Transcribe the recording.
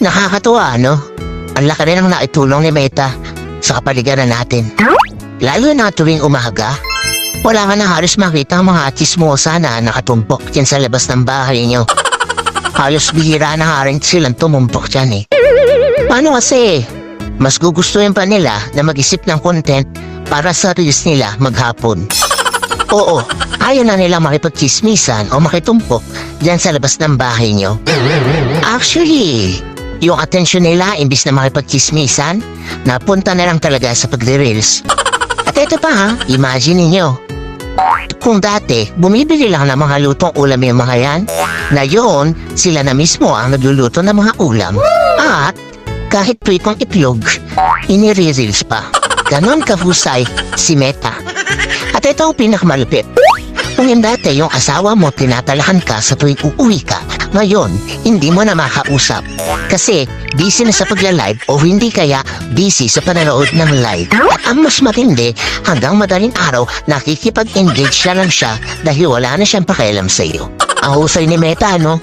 Nakakatuwa, no? Ang laki rin ang naitulong ni Meta sa kapaligiran natin. Lalo na tuwing umaga, wala ka na halos makita ang mga chismosa na nakatumpok dyan sa labas ng bahay nyo. Halos bihira na nga rin silang tumumpok dyan eh. Paano kasi? Mas gugustuhin pa nila na mag-isip ng content para sa reels nila maghapon. Oo, ayaw na nila makipagchismisan o makitumpok dyan sa labas ng bahay nyo. Actually, yung atensyon nila imbis na makipagchismisan, napunta na lang talaga sa pagre-reels. At ito pa ha, imagine niyo. Kung dati, bumibili lang ng mga lutong ulam yung mga yan, ngayon, sila na mismo ang nagluluto ng mga ulam. At kahit pritong itlog, inire-reels pa. Ganon kahusay si Meta. At ito ang pinakamalupit. Kung yung dati yung asawa mo tinatalahan ka sa tuwing uuwi ka, ngayon, hindi mo na makausap. Kasi busy na sa pagla-live o hindi kaya busy sa pananood ng live. At ang mas matindi, hanggang madaling araw, nakikipag-engage na lang siya dahil wala na siyang pakialam sa iyo. Ang husay ni Meta, no?